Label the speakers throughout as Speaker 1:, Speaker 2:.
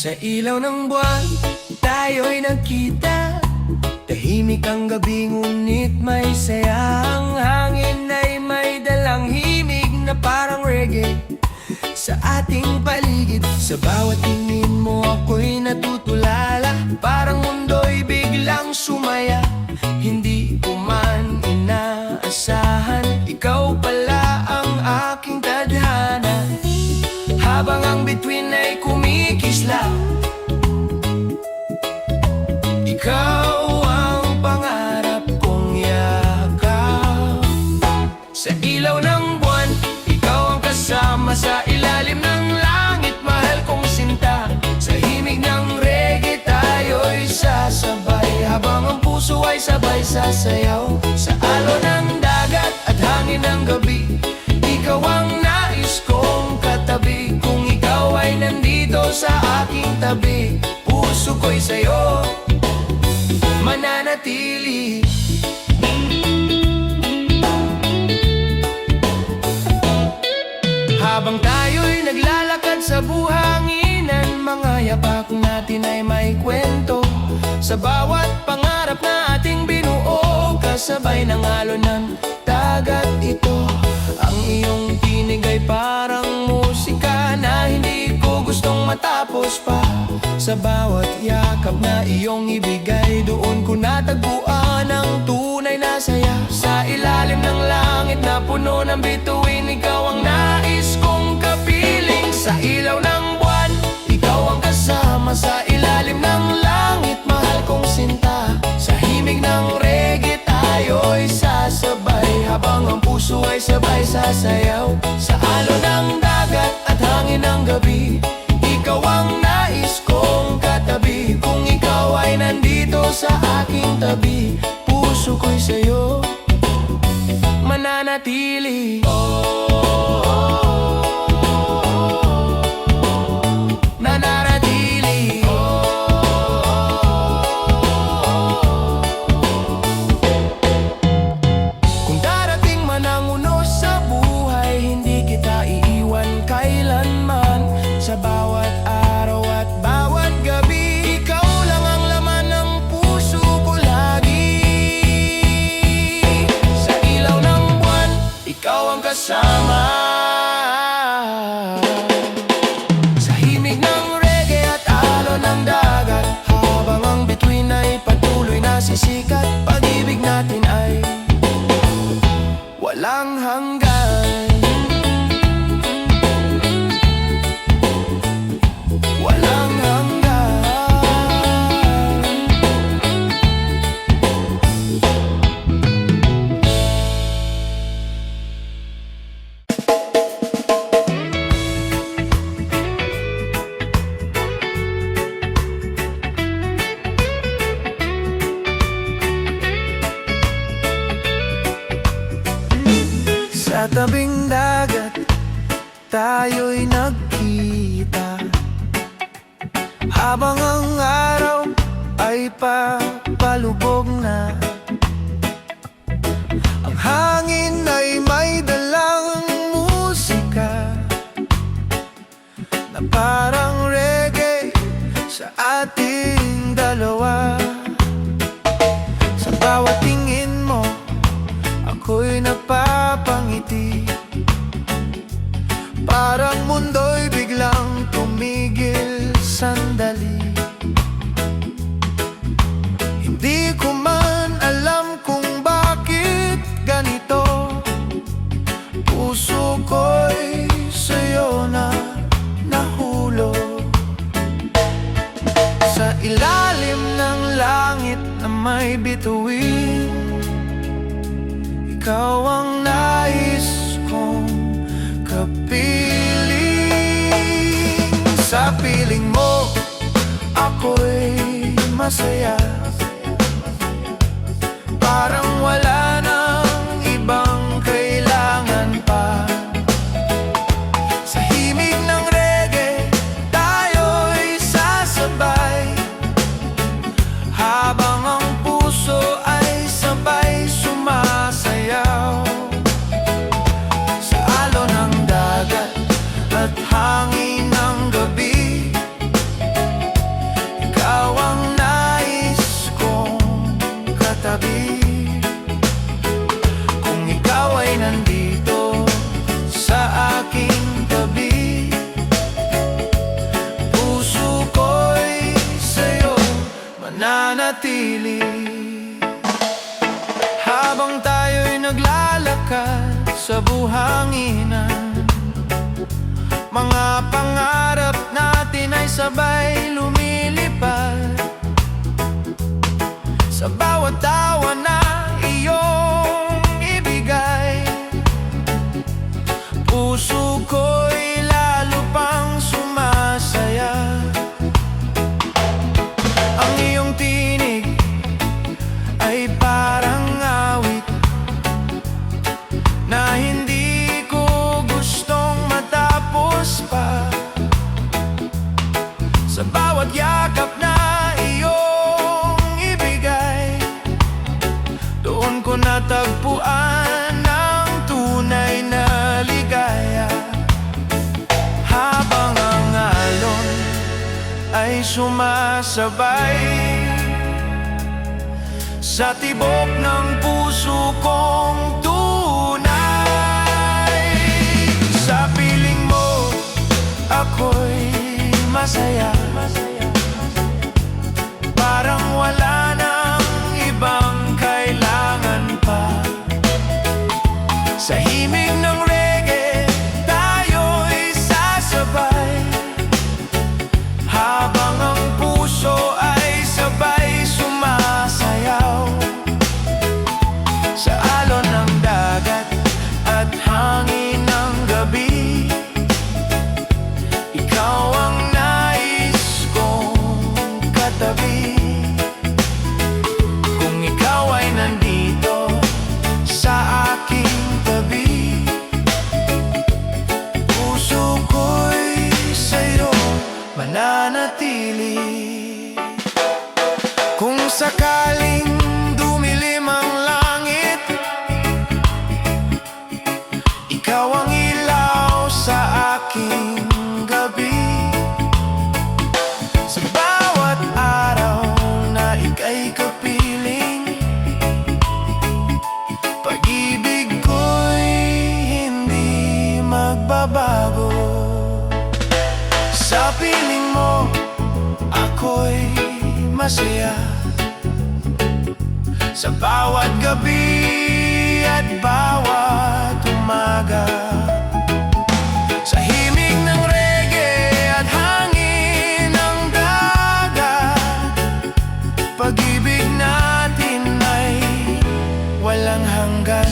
Speaker 1: Sa ilaw ng buwan, tayo'y nagkita. Tahimik ang gabi, ngunit may saya. Ang hangin ay may dalang himig na parang reggae sa ating paligid. Sa bawat tingin mo ako'y natutulala, parang mundo'y biglang sumaya. Hindi ko man inaasahan, ikaw pala ang aking tadhana. Habang ang bituin ay kumikislap, ikaw ang pangarap kong yakap. Sa ilaw ng buwan, ikaw ang kasama. Sa ilalim ng langit, mahal kong sinta. Sa himig ng reggae, tayo'y sasabay. Habang ang puso ay sabay sasayaw. Sa alon ng dagat at hangin ng gabi, ikaw ang nais kong katabi. Kung ikaw ay nandito sa aking tabi, puso ko'y sa'yo mananatili. Habang tayo'y naglalakad sa buhanginan, mga yapak natin ay may kwento. Sa bawat pangarap na ating binuo, kasabay ng alon ng dagat ito. Ang iyong tinig ay parang musika na hindi ko gustong matapos pa. Sa bawat yakap na iyong ibigay, doon ko natagpuan ang tunay na saya. Sa ilalim ng langit na puno ng bituin, ikaw ang nais kong kapiling. Sa ilaw ng buwan, ikaw ang kasama. Sa ilalim ng langit, mahal kong sinta. Sa himig ng reggae, tayo'y sasabay. Habang ang puso ay sabay sasayaw. Sa alon ng dagat at hangin ng gabi, ikaw ang nais kong katabi. Kung ikaw ay nandito sa aking tabi, puso ko'y sa'yo mananatili. Nananatili. Kung darating man ang unos sa buhay, hindi kita iiwan kailanman. Sa bawat araw at bawat gabi, ikaw lang ang laman ng puso ko lagi. Sa ilaw ng buwan, ikaw ang kasama. Sa himig ng reggae at alon ng dagat, habang ang bituin ay patuloy na sisikat, pag-ibig natin ay walang hanggan. Walang hanggan. Sa tabing dagat, tayo'y nagkita. Habang ang araw ay papalubog na, ang hangin ay may dalang musika na parang reggae sa ating dalawa. Sa bawat tingin mo, ako'y napapangiti. Parang mundo'y biglang tumigil sandali. Hindi ko man alam kung bakit ganito, puso ko'y sa'yo na nahulog. Sa ilalim ng langit na may bituin, ikaw ang nais kong kapiling. Sa piling mo, ako'y masaya. Parang wala nang ibang kailangan pa. Sa himig ng reggae, tayo'y sasabay. Habang ang puso ay sabay sumasayaw. Sa alon ng dagat at hangin ng gabi, mananatili. Habang tayo'y naglalakad sa buhanginan, mga pangarap natin ay sabay lumilipad. Sa bawat tawa na iyong ibigay, puso ko'y lalo pang sumasaya. Ang iyong tinig ay parang awit na hindi ko gustong matapos pa. Sa bawat yakap na iyong ibigay, doon ko natagpuan ang tunay na ligaya. Habang ang alon ay sumasabay sa tibok ng puso kong tunay, sa piling mo ako'y masaya. Parang wala nang ibang kailangan pa. Sa himig ng reggae tayo'y sasabay, habang ang puso ay sabay sumasayaw. Sa alon ng dagat at hangin ng gabi, ikaw ang nais kong katabi. Kung ikaw ay nandito sa aking tabi, puso ko'y sa'yo mananatili. Kung sakaling dumilim ang langit, ikaw ang ilaw sa aking gabi. Sa bawat araw na ika'y kapiling, pag-ibig ko'y hindi magbabago. Sa piling mo ako'y masaya, sa bawat gabi at bawat umaga. Sa himig ng reggae at hangin ng dagat, pag-ibig natin ay walang hanggan.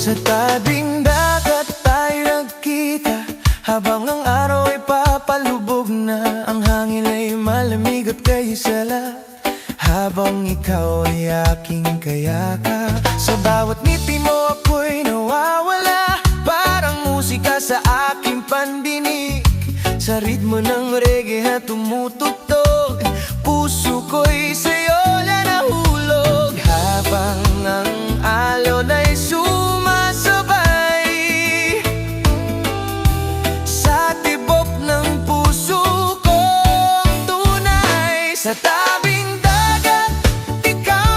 Speaker 1: Sa tabing dagat tayo nagkita, habang ang araw ay papalubog na, ang hangin ay malamig at kayo sala, habang ikaw ay aking kayakap. Sa bawat ngiti mo ako'y nawawala, parang musika sa aking pandinig. Sa ritmo ng reggae at tumutugtog, puso ko'y sa'yo na nahulog. Habang ang alon ay sumasabay sa tibok ng puso kong tunay. Sa tabing dagat, ikaw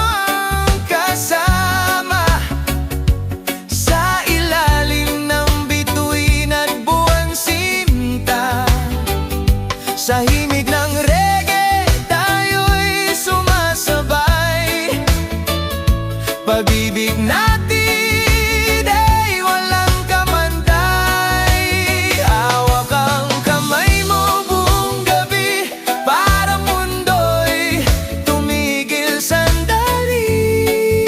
Speaker 1: ang kasama, sa ilalim ng bituin at buwan sinta. Sa himig ng reggae tayo'y sumasabay, pag-ibig natin ay walang kamantay. Hawak ang kamay mo buong gabi, para mundo'y tumigil sandali.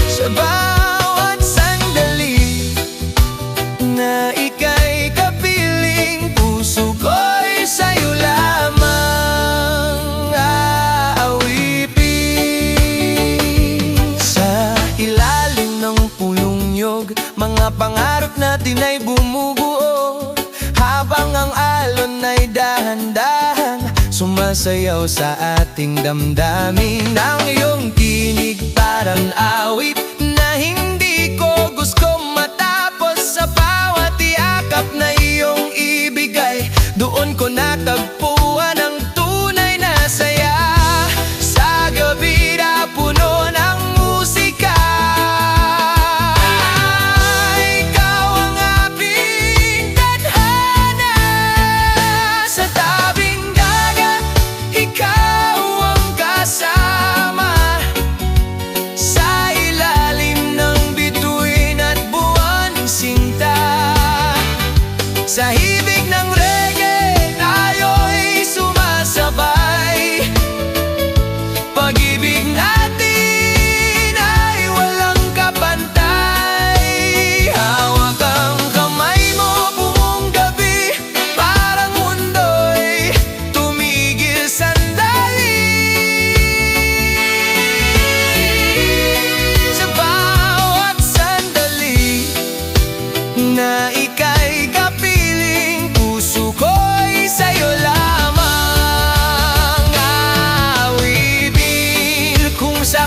Speaker 1: Sa bawat sandali na ika'y kapiling, puso ko'y sa'yo lamang aawitin. Sa ilalim ng pulong nyog, mga pangarap natin ay bumubuo, habang ang alon ay dahan-dahan sumasayaw sa ating damdamin. Ang iyong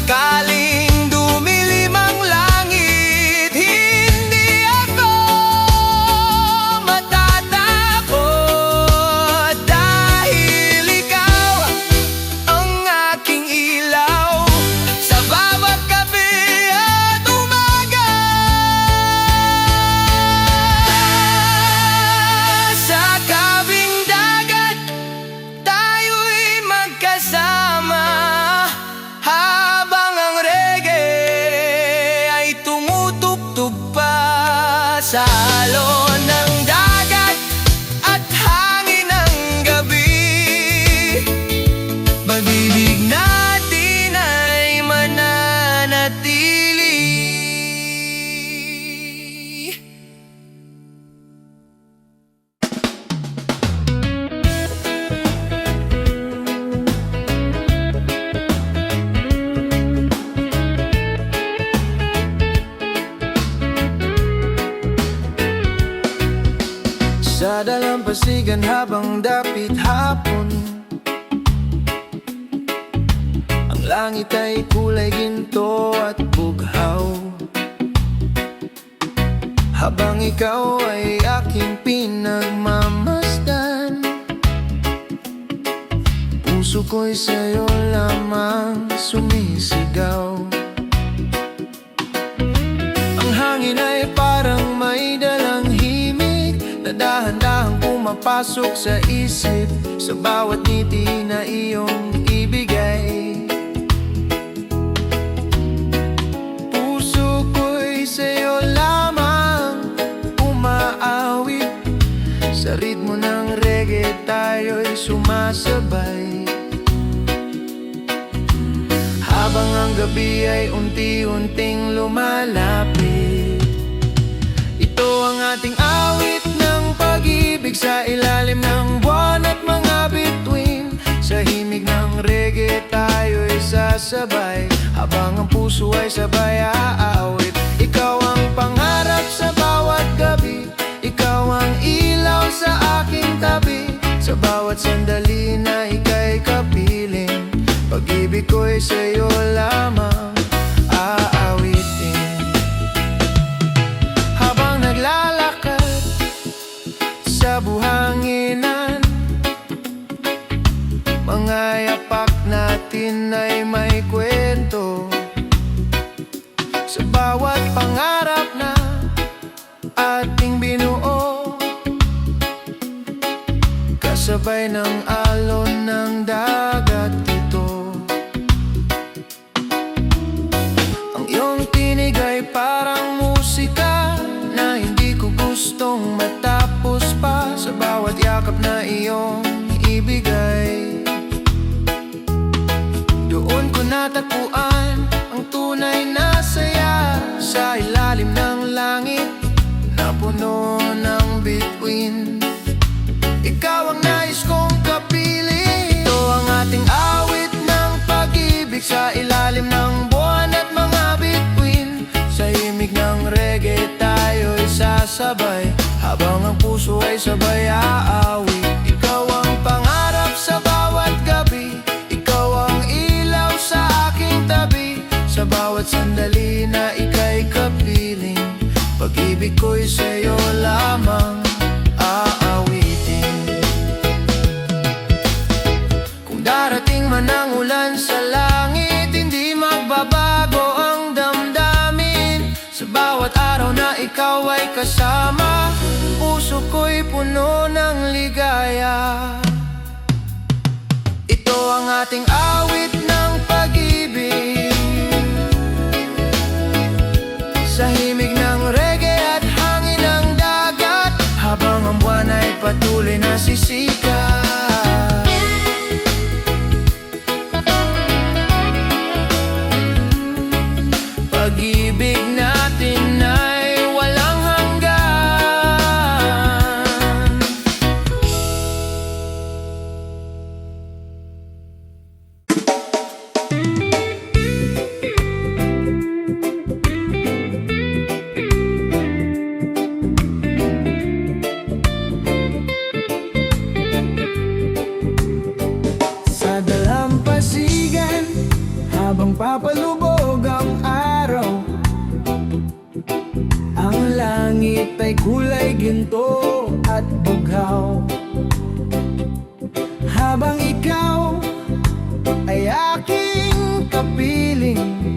Speaker 1: sakaling dumilim ang langit, hindi ako matatakot dahil ikaw ang aking ilaw sa bawat gabi at umaga. Sa kabing dagat tayo'y magkasama, habang ang reggae ay tumutugtog pa sa alon ng dagat at hangin ng gabi. Pag-ibig natin ay mananatili. Sa dalampasigan habang dapit hapon, ang langit ay kulay ginto at bughaw, habang ikaw ay aking pinagmamasdan. Puso ko'y sa'yo lamang sumisigaw. Ang hangin ay parang may dalang himig na dahan-dahang pumapasok sa isip sa bawat ngiti na iyong ibigay. Puso ko'y sa'yo lamang umaawit, sa ritmo ng reggae tayo'y sumasabay, habang ang gabi ay unti-unting lumalapit. Ito ang ating awit ng pag-ibig sa ilalim ng buwan at mga bituin. Sa himig ng reggae tayo'y sasabay, habang ang puso ay sabay aawit. Ikaw ang pangarap sa bawat gabi, ikaw ang ilaw sa aking tabi. Sa bawat sandali na ika'y kapiling, pag-ibig ko'y sa'yo lamang aawitin. Habang naglalakad sa buhanginan, mga yapak natin ay may kwento. Sa bawat pangarap na ating binuo, kasabay ng alon ng dagat ito. Ang iyong tinig ay parang musika na hindi ko gustong matapos pa. Sa bawat yakap na iyong ibigay, doon ko natagpuan ang tunay na saya. Sa ilalim ng langit na puno ng bituin, ikaw ang nais kong kapiling. Ito ang ating awit ng pag-ibig sa ilalim ng buwan at mga bituin. Sa himig ng reggae tayo'y sasabay, habang ang puso ay sabay aawit. Ikaw ang pangarap sa bawat gabi, ikaw ang ilaw sa aking tabi. Sa bawat sandali na ika'y kapiling, pag-ibig ko'y sa'yo lamang aawitin. Kung darating man ang ulan sa langit, hindi magbabago ang damdamin. Sa bawat araw na ikaw ay kasama, puso ko'y puno ng ligaya. Ito ang ating awit ng pag-ibig, sa himig ng reggae at hangin ng dagat, habang ang buwan ay patuloy na sisikat. Pag-ibig natin ay walang hanggan. papalubog ang araw. Ang langit ay kulay ginto at bughaw, habang ikaw ay aking kapiling.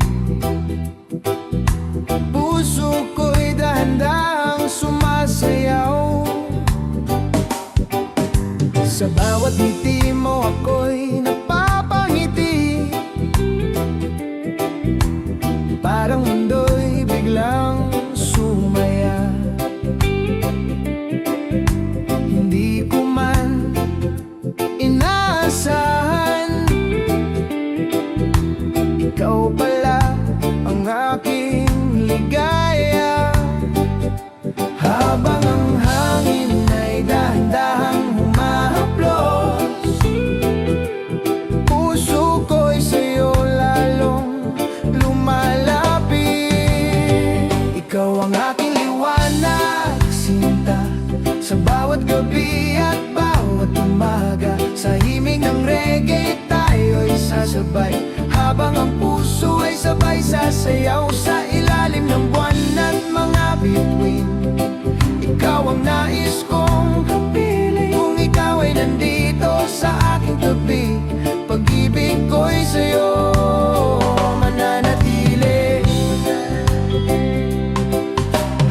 Speaker 1: Puso ko'y dahan-dahang sumasayaw. Sa bawat ngiti mo ako'y napapangiti, parang mundo'y biglang sumaya. Hindi ko man inaasahan, ikaw pala ang aking ligaya. Habang ang hangin ay dahan-dahang humahaplos, puso ko'y sa'yo lalong lumalapit. Ikaw ang aking liwanag, sinta, sa bawat gabi at bawat umaga. Sa himig ng reggae tayo'y sasabay, habang ang puso ay sabay sasayaw. Sa ilalim ng buwan at mga bituin, ikaw ang nais kong kapiling. Kung ikaw ay nandito sa aking tabi, pag-ibig ko'y sa'yo mananatili.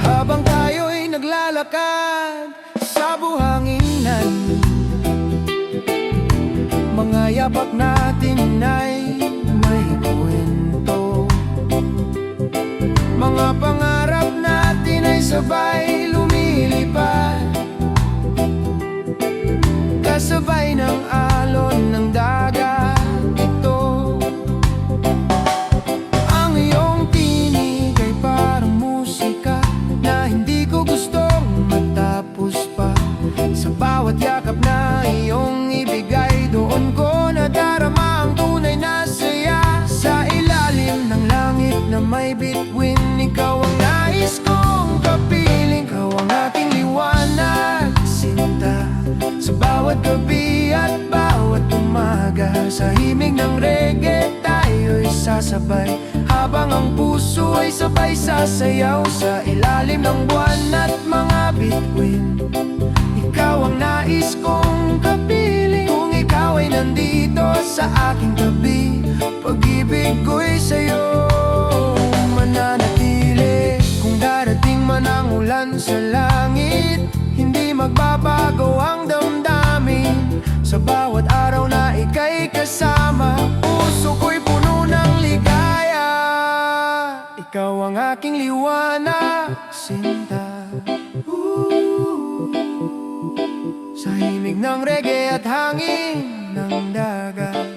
Speaker 1: Habang tayo'y naglalakad sa buhanginan, mga yapak natin ay may kwento. Mga pangarap natin ay sabay lumilipad, kasabay ng alon ng dagat ito. Ang iyong tinig ay parang musika na hindi ko gustong matapos pa. Sa bawat yakap na iyong ibigay, doon ko nadarama ang tunay na saya. Sa ilalim ng langit na may bituin, ikaw ang nais kong kapiling. Ikaw ang aking liwanag, sinta, sa bawat gabi at bawat umaga. Sa himig ng reggae tayo'y sasabay, habang ang puso ay sabay sasayaw. Sa ilalim ng buwan at mga bituin, ikaw ang nais kong kapiling. Kung ikaw ay nandito sa aking tabi, pag-ibig ko'y sa'yo mananatili. Kung darating man ang ulan sa langit, hindi magbabago ang damdamin. Sa bawat araw na ika'y kasama, puso ko'y puno ng ligaya. Ikaw ang aking liwanag, sinta, sa himig ng reggae at hangin ng dagat.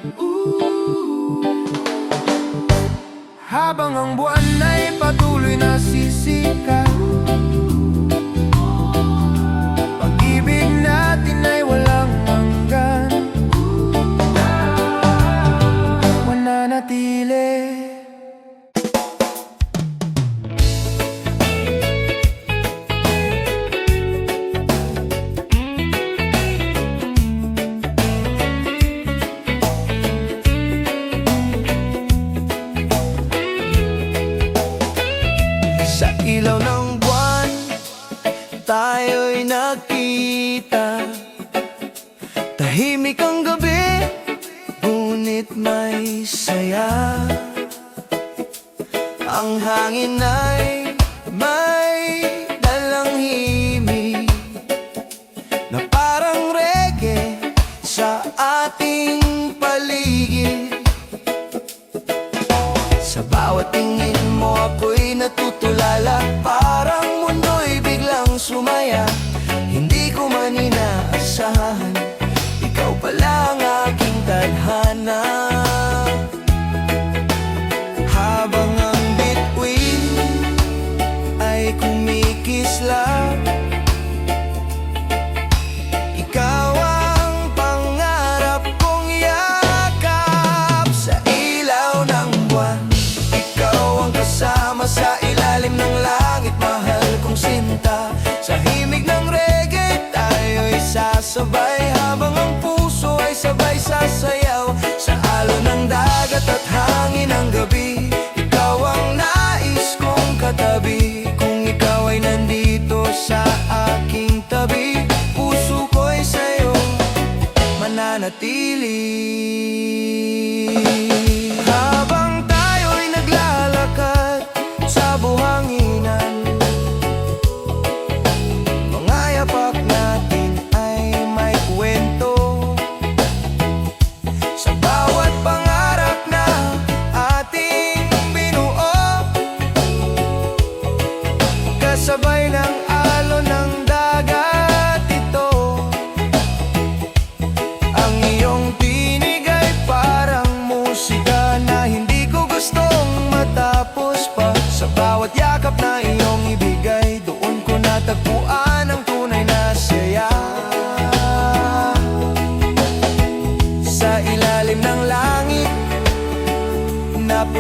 Speaker 1: Habang ang buwan ay patuloy na sisikat, pag-ibig natin ay walang hanggan, mananatili. Sa ilaw ng buwan, tayo'y nagkita. Tahimik ang gabi, ngunit may saya. Ang hangin ay may dalang himig na parang reggae sa ating paligid. Sa bawat tingin mo ako'y natutulala, parang mundo'y biglang sumaya. Hindi ko man inaasahan, ikaw pala ang aking tadhana. Habang ang bituin ay kumikislap, ikaw ang pangarap kong yakap. Sa ilaw ng buwan, ikaw ang kasama sa ilalim ng langit, mahal kong sinta. Sa himig ng reggae tayo'y sasabay, habang ang puso ay sabay sasayaw. Sa alon ng dagat at hangin ng gabi,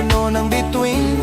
Speaker 1: puno ng bituin.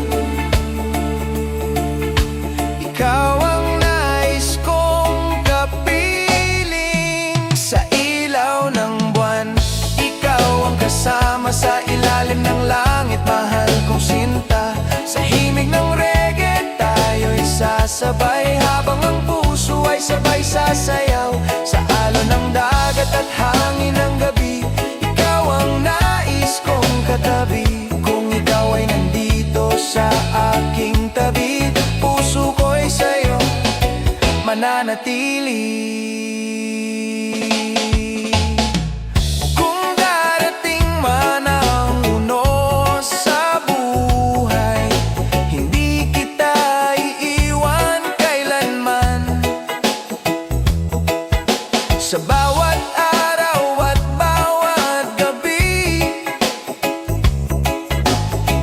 Speaker 1: Ikaw ang nais kong kapiling sa ilaw ng buwan. Ikaw ang kasama sa ilalim ng langit, mahal kong sinta. Sa himig ng reggae tayo'y sasabay, habang ang puso ay sabay sasayaw. Sa alon ng dagat at hangin ng gabi, ikaw ang nais kong katabi. Kung ikaw ay nandito sa aking tabi, puso ko'y sa'yo mananatili. Kung darating man ang unos sa buhay, hindi kita iiwan kailanman. Sa bawat araw at bawat gabi,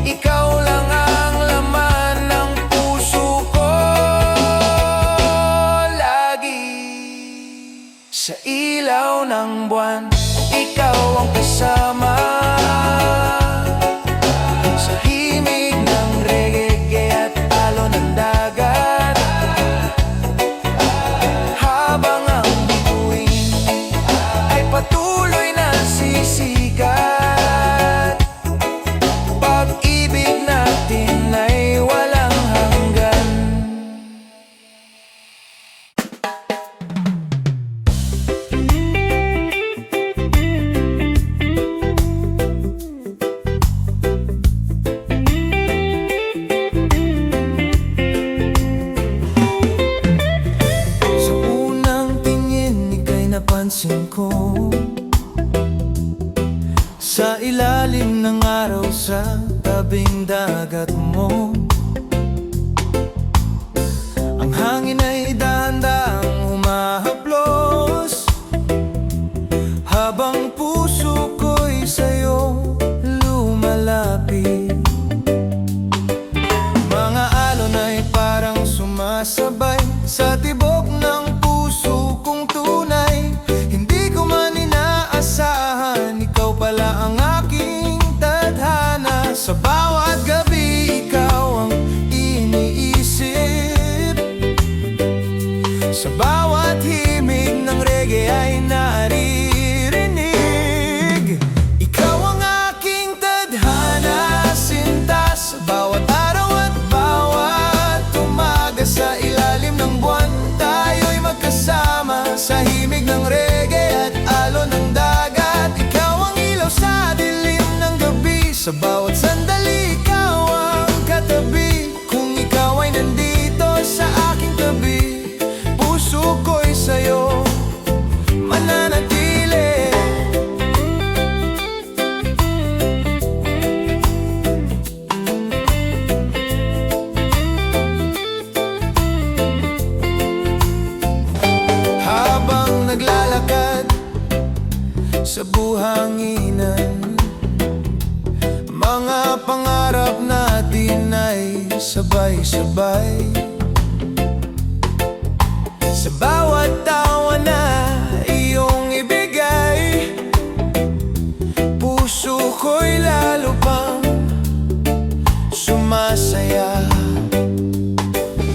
Speaker 1: ikaw lang ang laman ng puso ko lagi. Sa ilaw ng buwan, ikaw ang kasama. Sa himig ng reggae at alon ng dagat, habang ang bituin ay patuloy na sisikat, pag-ibig natin ay walang hanggan. Sa unang tingin, ika'y napansin ko sa ilalim ng araw sa tabing dagat mo. Ang hangin ay dahan-dahang humahaplos, habang puso ko'y sa'yo lumalapit. Mga alon ay parang sumasabay sa tibok ng puso kong tunay. Hindi ko man inaasahan, ikaw pala ang aking tadhana. Sa bawat gabi, ikaw ang iniisip. Sa bawat himig ng reggae ay naririnig. Ikaw ang aking tadhana, sinta. Sa bawat araw at bawat umaga, sa ilalim ng buwan tayo'y magkasama. Sa himig ng reggae at alon ng dagat, ikaw ang ilaw sa dilim ng gabi. Sa bawat sandali, ikaw ang katabi. Kung ikaw ay nandito sa aking tabi, puso ko'y sa'yo mananatili. Habang naglalakad sa buhanginan, mga pangarap natin ay sabay-sabay. Sa bawat tawa na iyong ibigay, puso ko'y lalo pang sumasaya.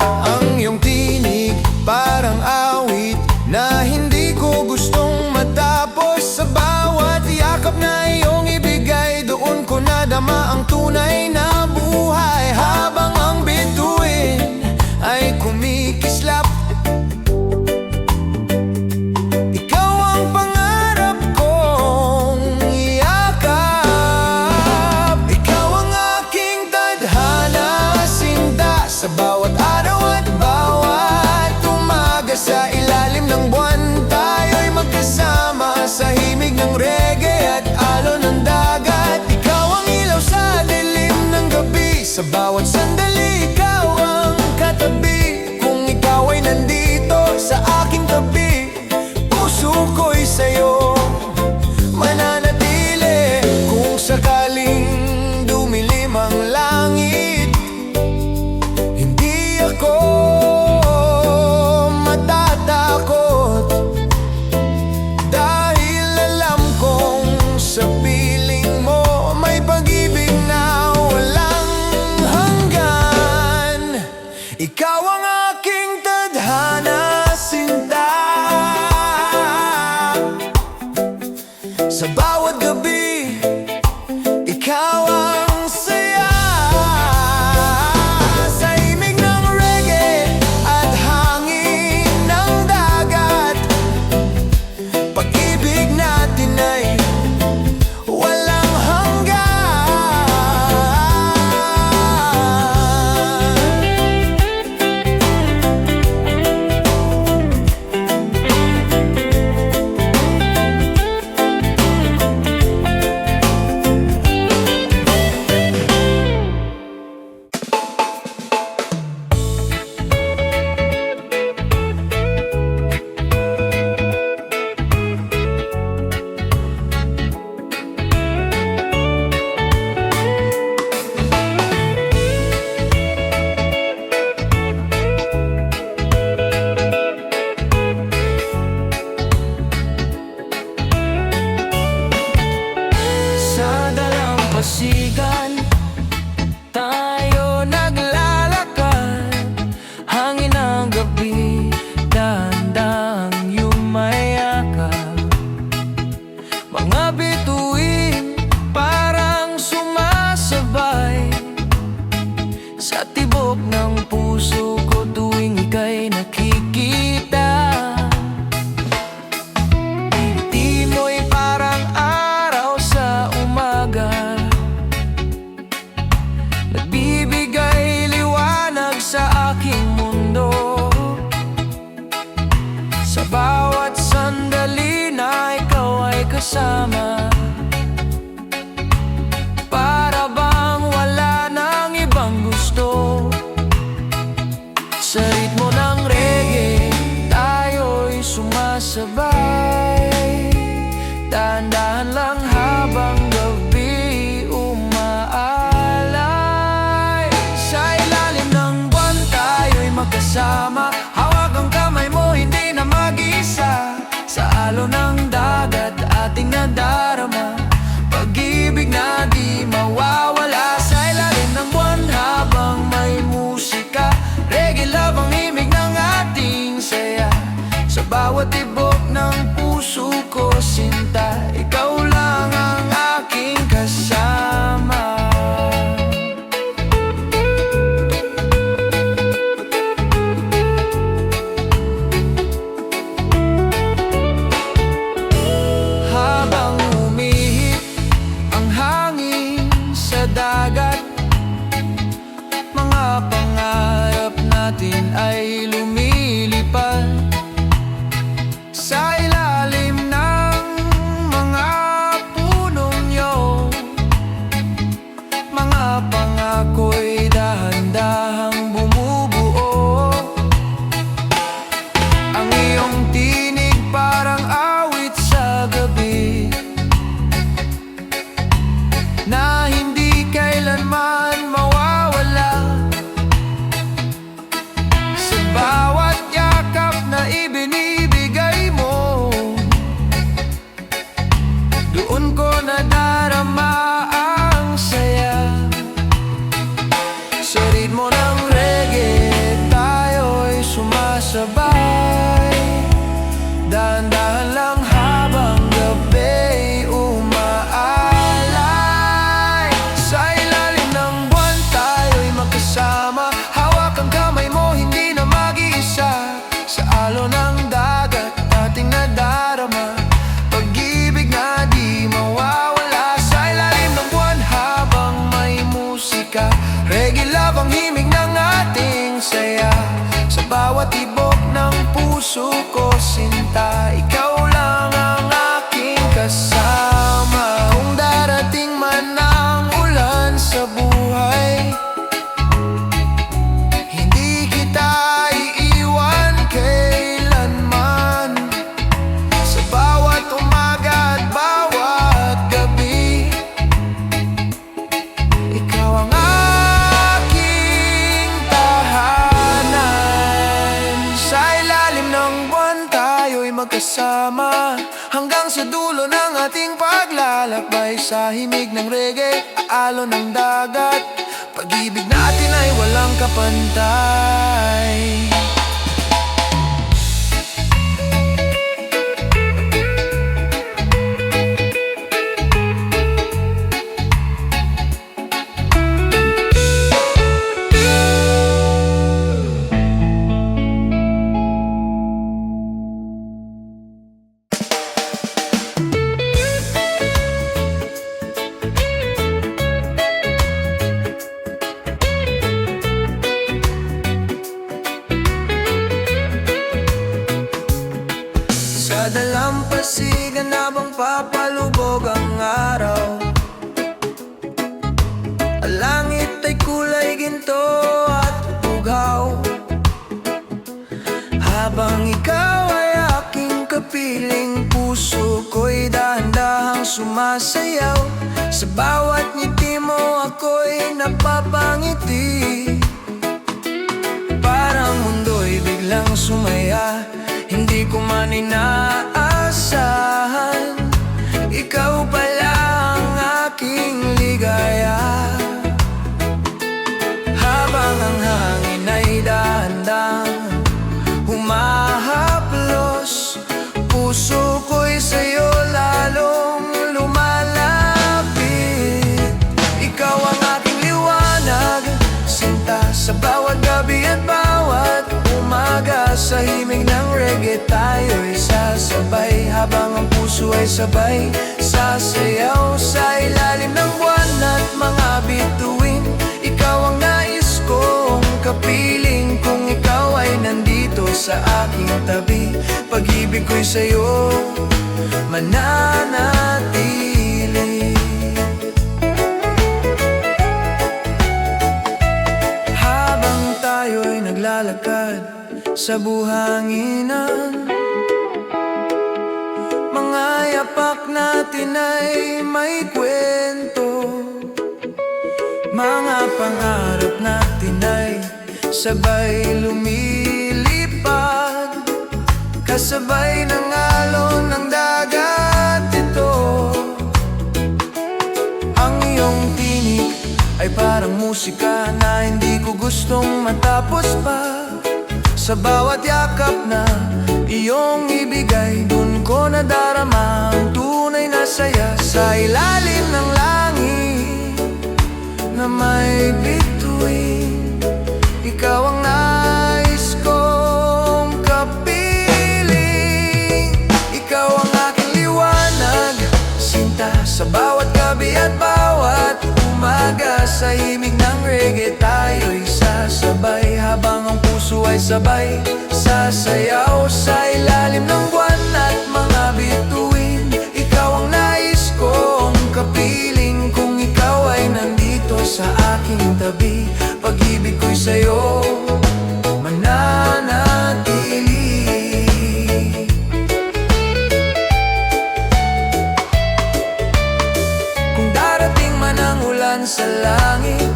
Speaker 1: Ang iyong tinig parang awit na hindi ko gustong matapos. Sa bawat yakap na iyong ibigay, doon ko nadama ang tunay na buhay. Habang ang bituin ay kumikislap, ikaw ang pangarap kong iyakap. Ikaw ang aking tadhana, sinta. Sa bawat araw at bawat umaga, sa ilalim ng buwan tayo'y magkasama. Sa himig ng reggae at alon ng dagat, ikaw ang ilaw sa dilim ng gabi. Sa bawat sandali, ikaw ang katabi. Kung ikaw ay nandito sa aking tabi, puso ko'y sa'yo mananatili. Kung sakaling dumilim ang langit, hindi ako matatakot, dahil alam kong sa piling mo may pag-ibig na walang magkasama. Para bang wala nang ibang gusto. Sa ritmo ng reggae, tayo'y sumasabay. Dahan-dahan lang habang gabi umaalay. Sa ilalim ng buwan, tayo'y magkasama. Hawak ang kamay mo, hindi na mag-isa. Sa alon ng dagat, ating nadarama. Pag-ibig na di mawawala. Sa ilalim ng buwan, habang may musika. Reggae love ang himig ng ating saya. Sa bawat tibok ng puso ko, sinta, ikaw lang ang aking kasama. Habang umihip ang hangin sa dagat, mga pangarap natin ay lumilipad. Sa ilalim ng mga punong nyo, mga pangako'y dahan-dahang bumubuo. Ang iyong tinig parang awit sa gabi, na hindi kailanman mawawala. Sa bawat yakap na ibinibigay mo, doon ko nadarama ang saya. Sa ritmo ng reggae, tayo'y sumasabay. Dahan-dahan lang habang gabi umaalay. Sa ilalim ng buwan, tayo'y magkasama. Hawak ang kamay mo, hindi na mag-iisa. Sa alon ng dagat, ating nadarama. Pag-ibig na di mawawala. Sa ilalim ng buwan, habang may musika. Reggae love ang himig ng ating saya. Sa bawat tibok ng puso ko, sinta, ikaw lang ang aking kasama. Kung darating man ang ulan sa buhay, hindi kita iiwan kailanman. Sa bawat umaga at bawat gabi, ikaw ang aking tahanan. Sa ilalim ng buwan, tayo'y magkasama. Hanggang sa dulo ng ating paglalakbay. Sa himig ng reggae, alon ng dagat. Pag-ibig natin ay walang kapantay. Sa dalampasigan habang papalubog ang araw, ang langit ay kulay ginto at bugaw. Habang ikaw ay aking kapiling, puso ko'y dahan-dahang sumasayaw. Sa bawat ngiti mo ako'y napapangiti. Parang mundo'y biglang sumaya, hindi ko man inaasahan. Ikaw pala ang aking ligaya. Habang ang hangin ay dahan-dahang humahaplos, puso ko'y sa'yo lalong lumalapit. Ikaw ang aking liwanag, sinta, sa bawat gabi at bawat umaga. Sa himig ng reggae, tayo'y sasabay. Habang ang puso ay sabay sasayaw. Sa ilalim ng buwan at mga bituin, ikaw ang nais kong kapiling. Kung ikaw ay nandito sa aking tabi, pag-ibig ko'y sa'yo mananatili. Habang tayo'y naglalakad sa buhanginan, mga yapak natin ay may kwento. Mga pangarap natin ay sabay lumilipad, kasabay ng alon ng dagat ito. Ang iyong tinig ay parang musika na hindi ko gustong matapos pa. Sa bawat yakap na iyong ibigay, dun ko nadarama ang tunay na saya. Sa ilalim ng langit na may bituin, ikaw ang nais kong kapiling. Ikaw ang aking liwanag, sinta sa bawat gabi at bawat umaga. Sa himig ng reggae tayo'y sasabay, habang ang puso ay sabay sasayaw. Sa ilalim ng buwan at mga bituin, ikaw ang nais kong kapiling. Kung ikaw ay nandito sa aking tabi, pag-ibig ko'y sa'yo mananatili. Kung darating man ang ulan sa langit,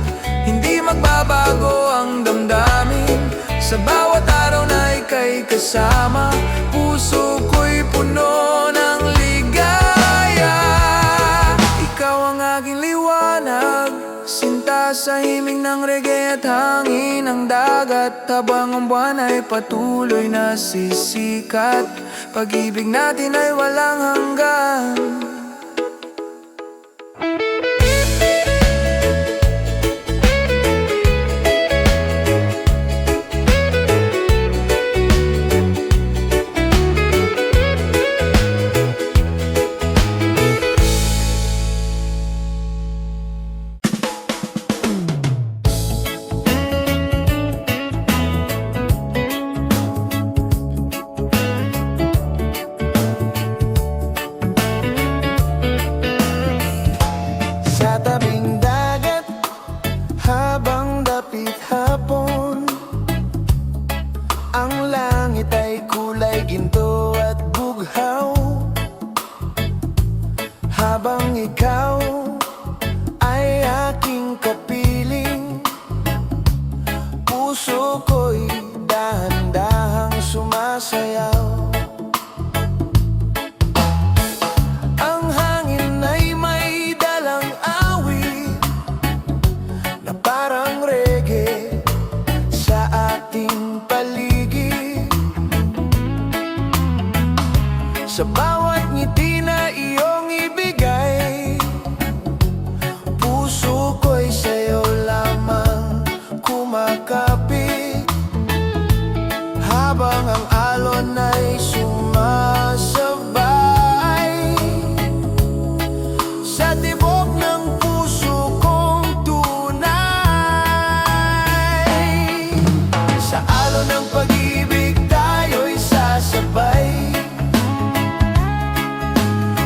Speaker 1: hindi magbabago ang damdamin. Sa bawat araw na ika'y kasama, puso ko'y puno ng ligaya. Ikaw ang aking liwanag, sinta sa himig ng reggae at hangin ng dagat. Habang ang buwan ay patuloy na sisikat, pag-ibig natin ay walang hanggan. Sa tabing dagat, habang dapit hapon, ang langit ay kulay ginto at bughaw. Habang ikaw ay aking kapiling, puso ko'y dahan-dahang sumasayaw. Ang hangin ay may dalang awit na parang reggae sa ating paligid. Sa bawat ngiti na iyong ibigay, puso ko'y sa'yo lamang kumakapit. Habang ang alon ay sumasabay sa tibok ng puso kong tunay. Sa alon ng pag-ibig tayo'y sasabay,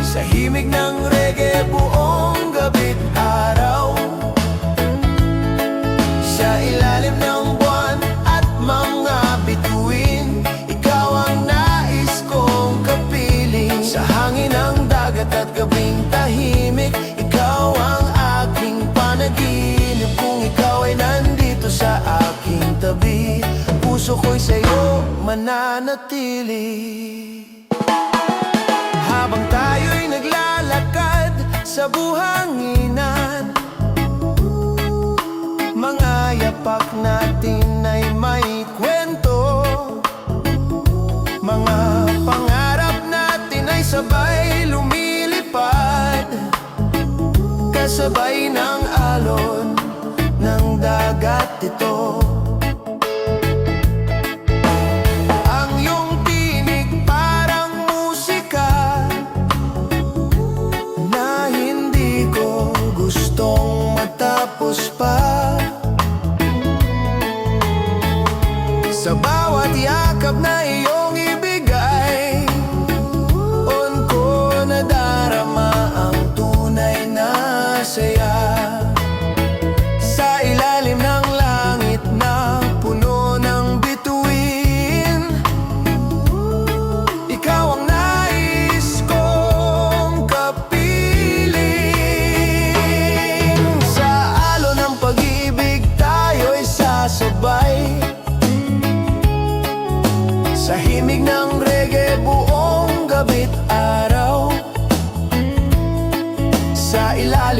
Speaker 1: sa himig ng reggae buong gabi't araw. Sa ilalim ng buwan at mga bituin, ikaw ang nais kong kapiling. Sa hangin ng dagat at gabing tahimik, ikaw ang aking panaginip. Kung ikaw ay nandito sa aking tabi, puso ko'y sa'yo mananatili. Habang tayo'y naglalakad sa buhanginan, mga yapak natin ay may kwento. Mga pangarap natin ay sabay lumilipad, kasabay ng alon ng dagat ito. Ang iyong tinig parang musika na hindi ko gustong matapos pa. Sa bawat yakap na iyong ibigay, on ko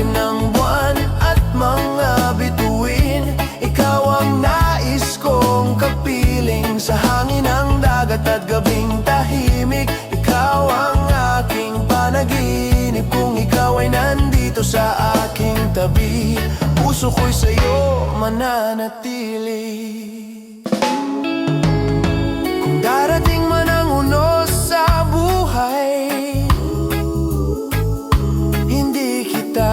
Speaker 1: ilalim ng buwan at mga bituin. Ikaw ang nais kong kapiling sa hangin ng dagat at gabing tahimik. Ikaw ang aking panaginip kung ikaw ay nandito sa aking tabi. Puso ko'y sa'yo mananatili. Kung darating man ang unos sa buhay, hindi kita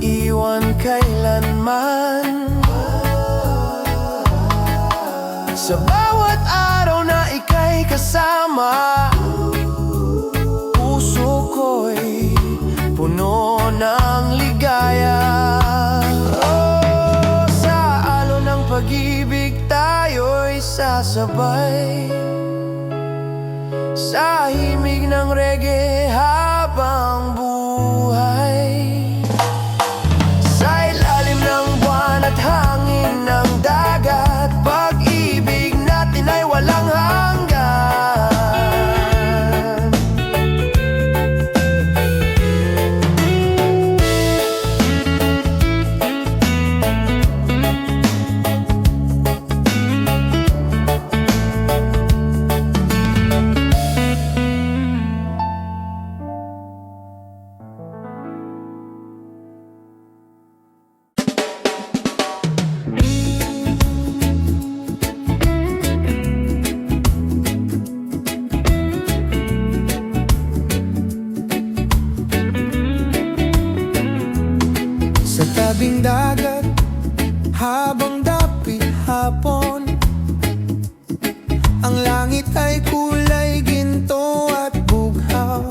Speaker 1: iiwan kailanman. Sa bawat araw na ika'y kasama, puso ko'y puno ng ligaya. Oh, sa alon ng pag-ibig tayo'y sasabay, sa himig ng reggae habang buhay. Sa ilalim ng buwan at hangin ng dagat, pag-ibig natin ay walang hanggan. Sa tabing dagat, habang dapit hapon, ang langit ay kulay ginto at bughaw.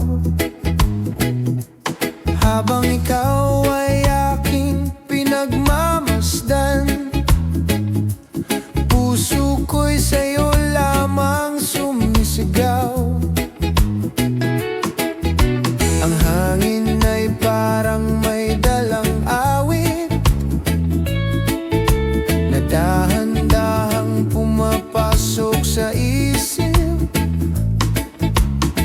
Speaker 1: Habang ikaw ay aking pinagmamasdan, puso ko'y sa'yo lamang sumisigaw. Ang hangin ay parang may dalang awit na dahan-dahang pumapasok sa isip.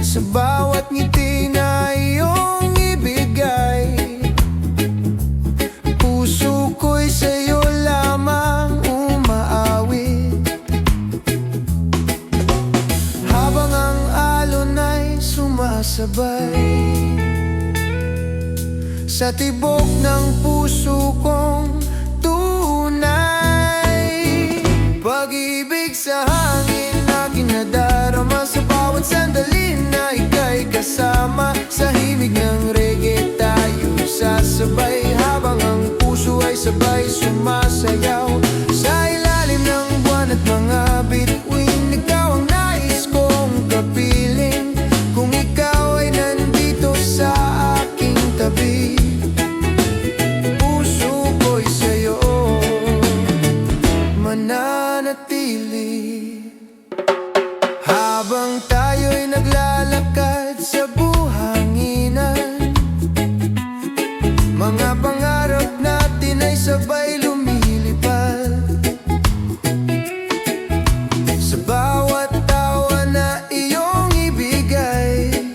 Speaker 1: Sa bawat ngiti na iyong ibigay, puso ko'y sa'yo lamang umaawit. Habang ang alon ay sumasabay sa tibok ng puso kong tunay. Pag-ibig sa hangin na kinadarama, sa bawat sandali na ika'y kasama. Sa himig ng reggae tayo sasabay, habang ang puso ay sabay sumasayaw. Sa ilalim ng buwan at mga bituin, ikaw ang nais kong kapiling kung ikaw ay nandito sa aking tabi. Habang tayo'y naglalakad sa buhanginan, mga pangarap natin ay sabay lumilipad. Sa bawat tawa na iyong ibigay,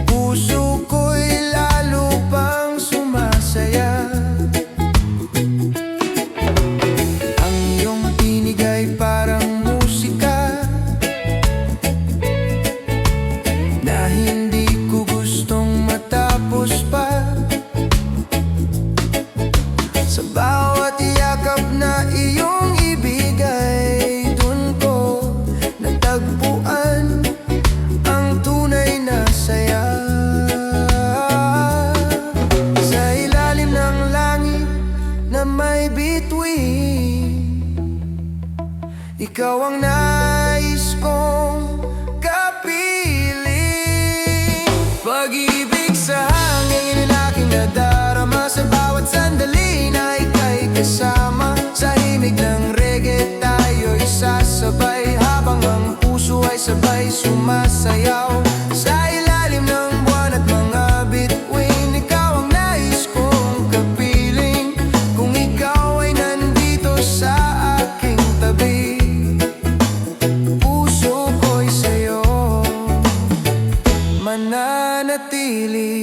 Speaker 1: puso ko'y lalo pang sumasaya. Ang iyong tinig ay parang bawat yakap na iyong ibigay, dun ko natagpuan ang tunay na saya. Sa ilalim ng langit na may bituin, ikaw ang nais kong kapiling. Pag-ibig sa hangin na aking nadarama, sa bawat sandali na ika'y kasama. Sa himig ng reggae tayo'y sasabay, habang ang puso ay sabay sumasayaw. Sa ilalim ng buwan at mga bituin, ikaw ang nais kong kapiling kung ikaw ay nandito sa aking tabi. Puso ko'y sa'yo mananatili.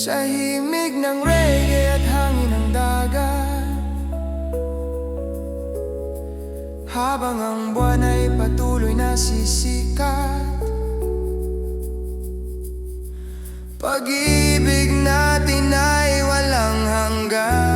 Speaker 1: Sa himig ng reggae at hangin ng dagat, habang ang buwan ay patuloy na sisikat, pag-ibig natin ay walang hanggan.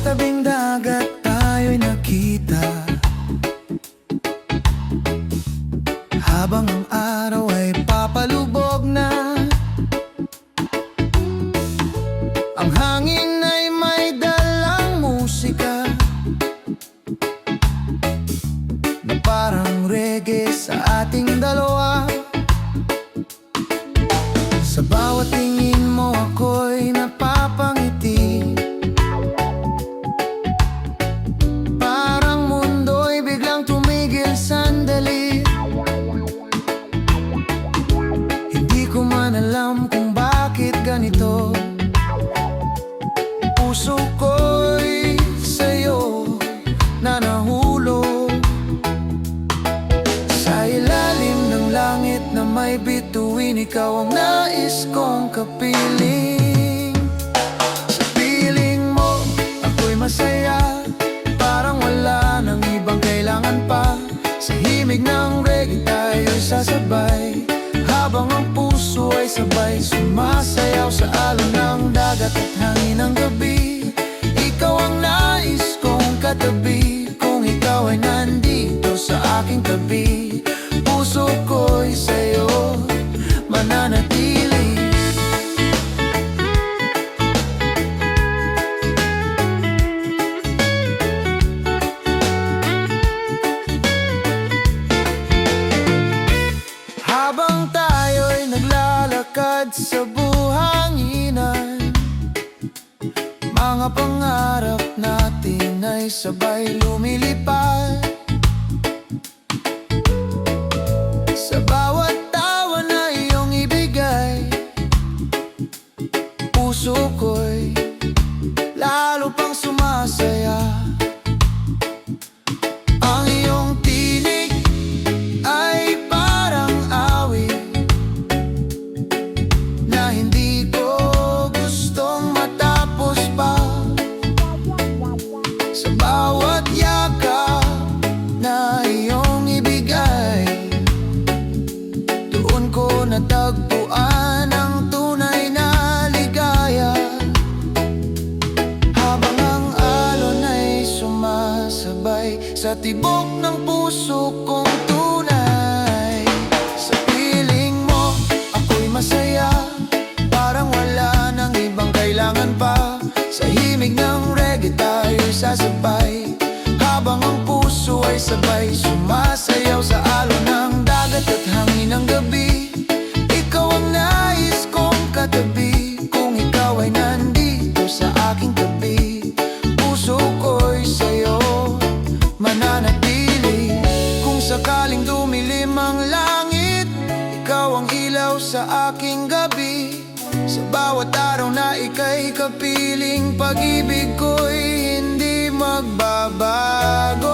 Speaker 1: Tabing dagat tayo'y nakita, habang ang araw ay papalubog na. Ang hangin ay may dalang musika na parang reggae sa ating dalawa. Sa bawat tingin mo ako'y napapangiti, sandali. Hindi ko man alam kung bakit ganito, puso ko'y sa'yo na nahulog. Sa ilalim ng langit na may bituin, ikaw ang nais kong kapiling. Sa piling mo ako'y masaya, parang wala nang ibang kailangan pa. Sa himig ng reggae tayo'y sasabay, habang ang puso ay sabay sumasayaw sa alon ng dagat at hangin ng gabi. Ikaw ang nais kong katabi, kung ikaw ay nandito sa aking tabi, puso ko'y sa'yo mananatili. Habang tayo'y naglalakad sa buhanginan, mga pangarap natin ay sabay lumilipad. Sa bawat tawa na iyong ibigay, puso ko'y lalo pang sumasaya. Ang iyong tinig ay parang awit na hindi ko gustong matapos pa. Sa bawat yakap na iyong ibigay, doon ko natagpuan ang tunay na ligaya. Habang ang alon ay sumasabay sa tibok ng puso kong tunay. Sa piling mo ako'y masaya, parang wala nang ibang kailangan pa. Sa himig ng reggae tayo'y sasabay, habang ang puso ay sabay sumasayaw sa alon ng dagat at hangin ng gabi. Ikaw ang nais kong katabi, kung ikaw ay nandito sa aking tabi, puso ko'y sa'yo mananatili. Kung sakaling dumilim ang langit, ikaw ang ilaw sa aking gabi. Sa bawat araw na ika'y kapiling, pag-ibig ko'y hindi magbabago.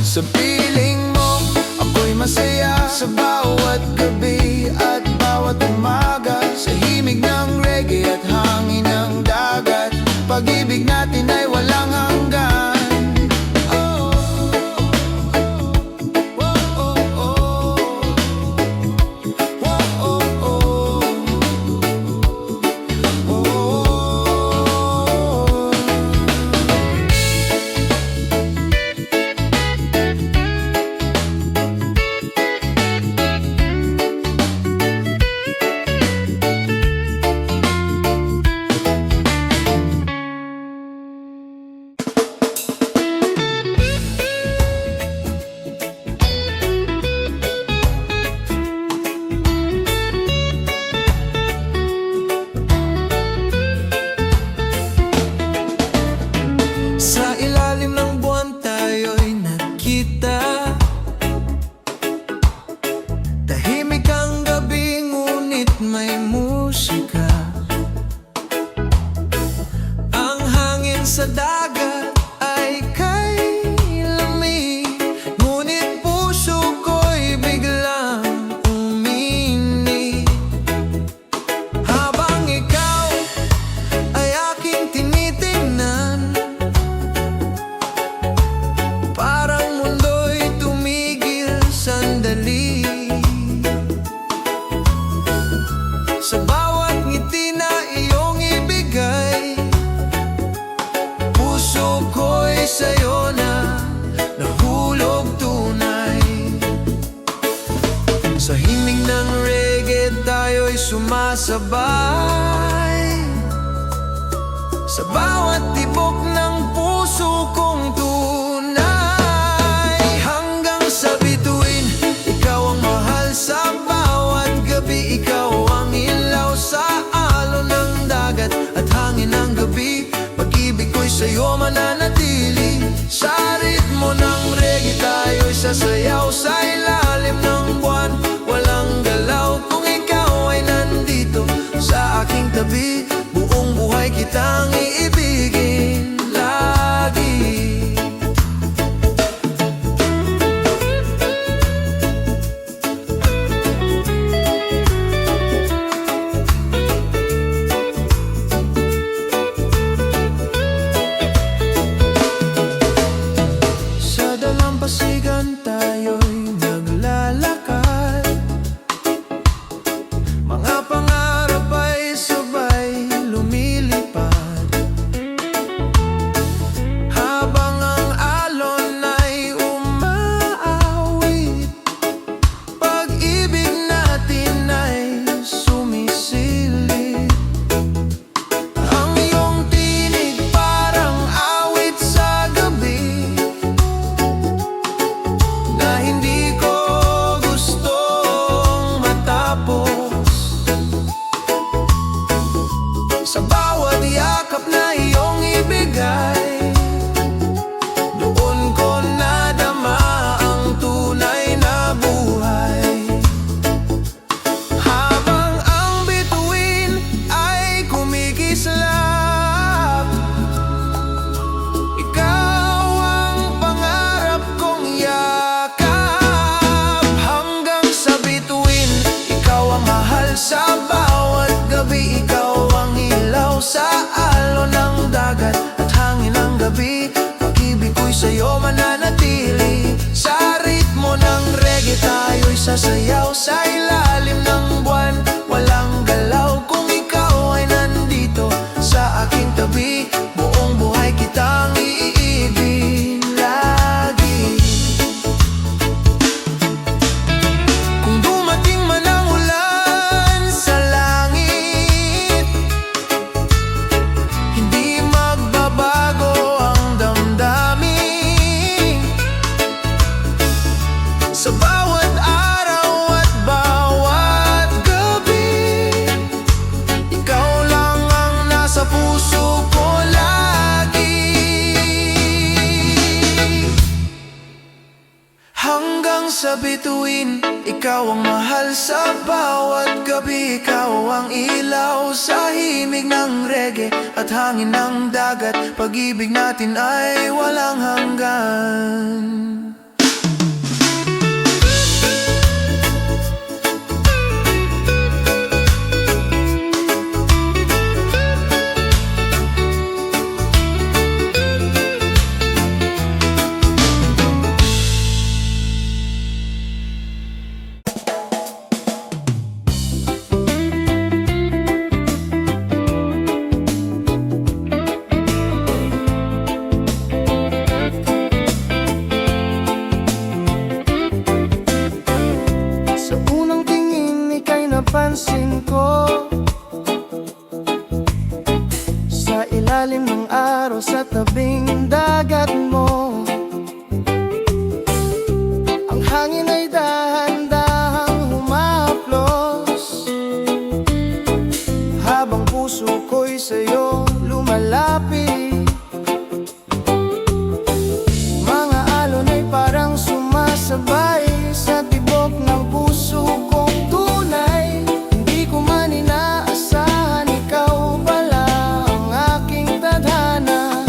Speaker 1: Sa piling mo ako'y masaya, sa bawat gabi at bawat umaga. Sa himig ng reggae at hangin ng dagat, pag-ibig natin ay walang hanggan.
Speaker 2: sa dagat ay kay lamig, ngunit puso ko'y biglang uminig. Habang ikaw ay aking tinitingnan, parang mundo'y tumigil sandali. Sa bawat ngiti na iyong ibigay, puso ko'y sa'yo na nahulog tunay. Sa himig ng reggae tayo'y sumasabay, sa bawat tibok ng puso kong tunay. Hanggang sa bituin, ikaw ang mahal. Sa bawat gabi, ikaw ang ilaw. Sa alon ng dagat at hangin ng gabi, pag-ibig ko'y sa'yo mananatili. Sa ritmo ng reggae tayo'y sasayaw, sa ilalim ng buwan walang galaw. Kung ikaw ay nandito sa aking tabi, buong buhay kitang iibigin lagi. Sa dalampasigan tayo'y naglalakad, mga pangarap ay sabay lumilipad. Habang ang alon ay umaawit, pag-ibig natin ay sumisilip. Ang iyong tinig parang awit sa gabi, na hindi ko gustong matapos. Sa bawat yakap na iyong ibigay, doon ko nadama ang tunay na buhay. Habang ang bituin ay kumikislap, ikaw ang pangarap kong yakap. Hanggang sa bituin, ikaw ang mahal. Sa bawat gabi, ikaw ang ilaw. Sa alon ng dagat at hangin ng gabi, pag-ibig ko'y sa'yo mananatili. Sa ritmo ng reggae tayo'y sasayaw, sa ilalim ng buwan walang galaw. Kung ikaw ay nandito sa aking tabi, buong buhay kitang iibig lagi. Kung dumating man ang ulan sa langit, hindi magbabago ang damdamin. Sa bawat araw at bawat gabi, ikaw lang ang nasa puso ko lagi. Hanggang sa bituin, ikaw ang mahal. Sa bawat gabi, ikaw ang ilaw. Sa himig ng reggae at hangin ng dagat, pag-ibig natin ay walang hanggan. napansin ko sa ilalim ng araw sa tabing dagat mo. Ang hangin ay dahan-dahang humahaplos habang puso ko'y sa'yo lumalapit. Mga alon ay parang sumasabay sa tibok ng puso kong tunay. Hindi ko man inaasahan, ikaw pala ang aking tadhana.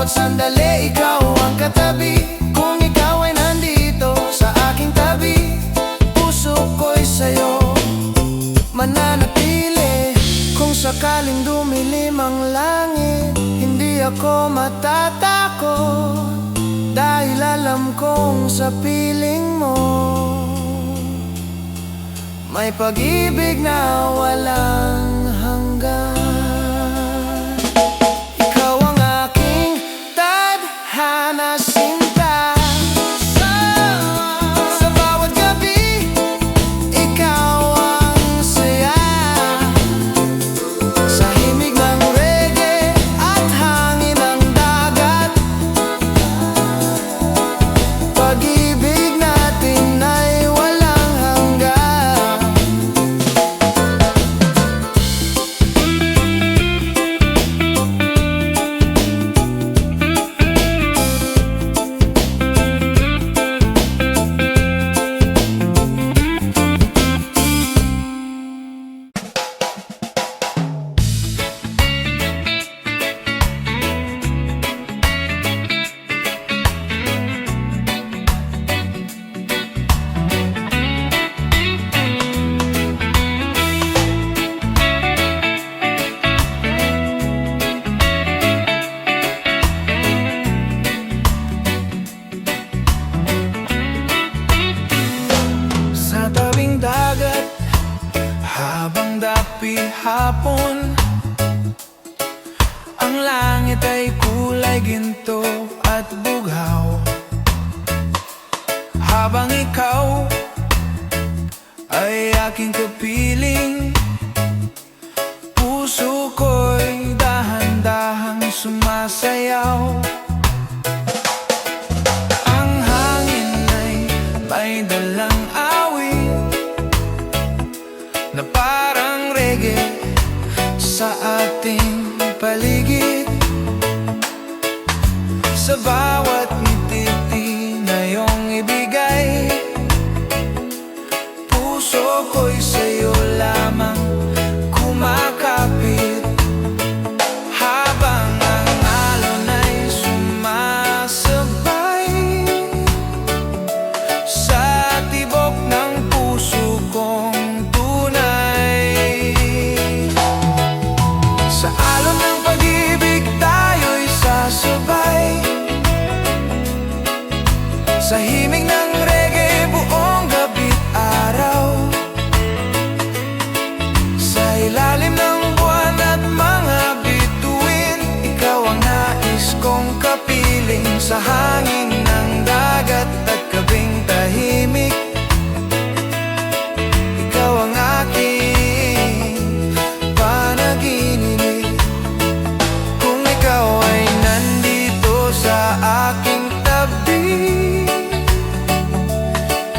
Speaker 1: bawat sandali ikaw ang katabi. Kung ikaw ay nandito sa aking tabi, puso ko'y sa'yo mananatili. Kung sakaling dumilim ang langit, hindi ako matatakot, dahil alam kong sa piling mo may pag-ibig na walang hanggan. Ikaw ang aking tadhana, sinta. Sa bawat gabi, ikaw ang saya. Sa himig ng reggae at hangin ng dagat, pag-ibig natin ay walang hanggan. Sa tabing dagat, habang dapi hapon, ang langit ay kulay ginto at bughaw. Habang ikaw ay aking kapiling, puso ko'y dahan-dahang sumasayaw. Ang hangin ay may dalang awit na parang reggae sa ating paligid. Sa bawat ngiti na iyong ibigay, puso ko'y sa'yo lamang kumakapit. Habang ang alon ay sumasabay sa tibok ng puso kong tunay. Sa alon ng pag-ibig tayo'y sasabay, sa himig ng reggae buong gabi't araw, sa ilalim ng buwan at mga bituin, ikaw ang nais kong kapiling. Sa hangin ng dagat at gabing tahimik, ikaw ang aking panaginip. Kung ikaw ay nandito sa aking tabi,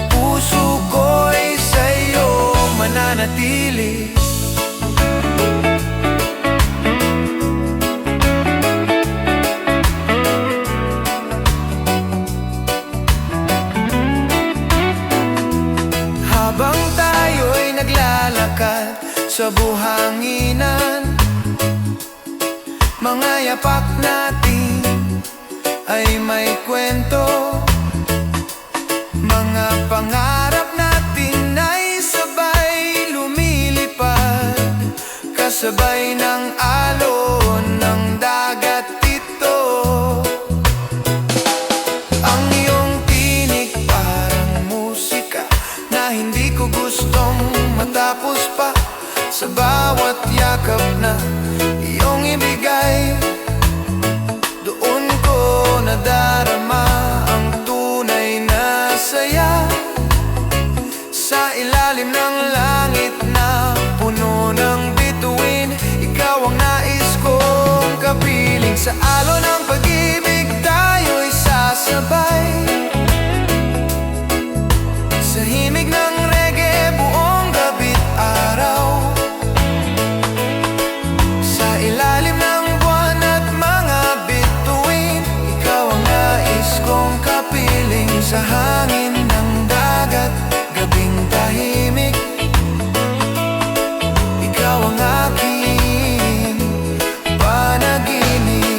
Speaker 1: puso ko'y sa'yo mananatili. Habang tayo'y naglalakad sa buhanginan, mga yapak natin ay may kwento. Mga pangarap natin ay sabay lumilipad, kasabay ng alon ng dagat ito. Ang iyong tinig parang musika na hindi ko gustong matapos pa. Sa bawat yakap na iyong ibigay, doon ko nadarama ang tunay na saya. Sa ilalim ng langit na puno ng bituin, ikaw ang nais kong kapiling. Sa alon ng pag-ibig tayo'y sasabay, sa himig ng reggae buong gabi't araw, sa ilalim ng buwan at mga bituin, ikaw ang nais kong kapiling. Sa hangin ng dagat, gabing tahimik, ikaw ang aking panaginip.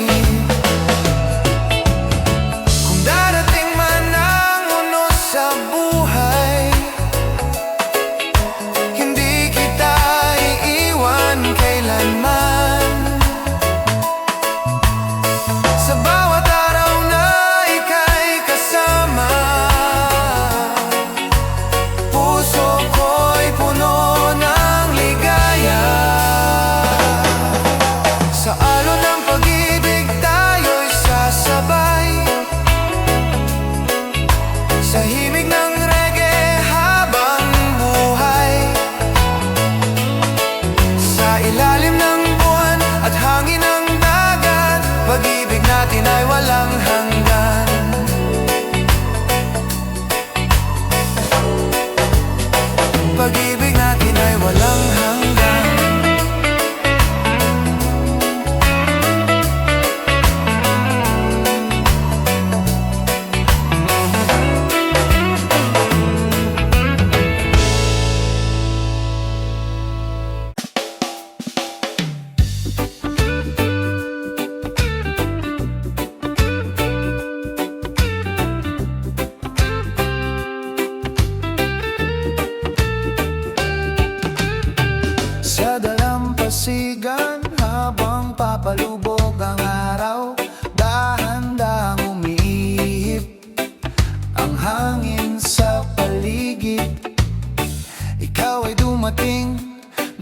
Speaker 2: dumating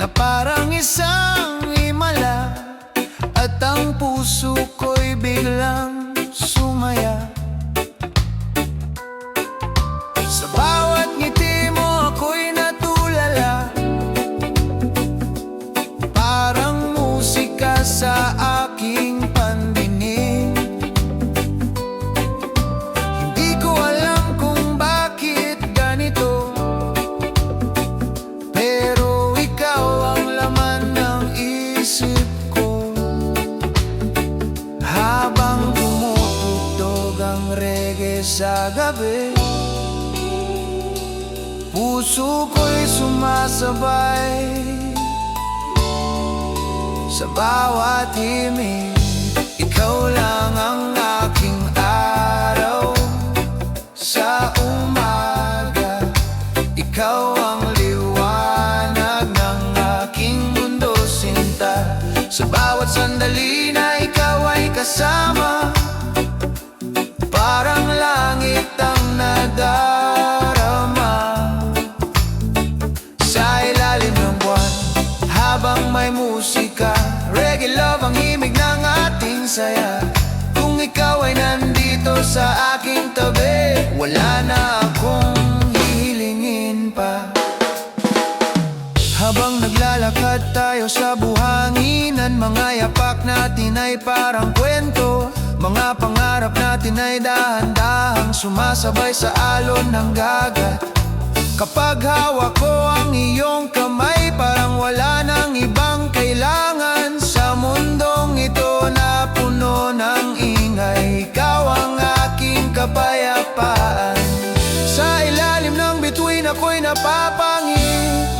Speaker 2: na parang isang himala, at ang puso ko'y biglang sumaya. Sa bawat ngiti mo ako'y natulala, parang musika sa aking pandinig. Hindi ko alam kung bakit ganito, pero ikaw ang laman ng isip ko. Habang tumutugtog ang reggae sa gabi, puso ko'y sumasabay sa bawat himig. Ikaw lang ang aking araw sa umaga, ikaw ang liwanag ng aking mundo, sinta. Sa bawat sandali na ikaw ay kasama, parang langit ang nadarama. Sa ilalim ng buwan, habang may musika, reggae love ang himig ng ating saya. Kung ikaw ay nandito sa aking tabi, wala na akong hihilingin pa. Habang naglalakad tayo sa buhanginan, mga yapak natin ay parang kwento. Mga pangarap natin ay dahan-dahang sumasabay sa alon ng dagat. Kapag hawak ko ang iyong kamay, parang wala nang ibang kailangan sa mundong ito na puno ng ingay. Ikaw ang aking kapayapaan. Sa ilalim ng bituin ako'y napapangit,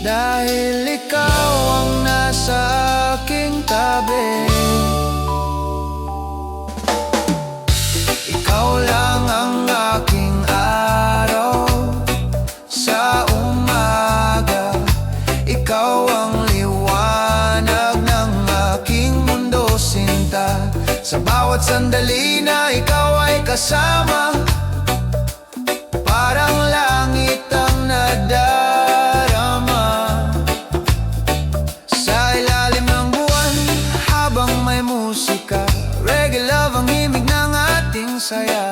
Speaker 2: dahil ikaw ang nasa aking tabi. Ikaw lang ang aking araw sa umaga, ikaw ang liwanag ng aking mundo, sinta. Sa bawat sandali na ikaw ay kasama, parang langit ang nadarama. Sa ilalim ng buwan, habang may musika, reggae love ang himig ng ating saya.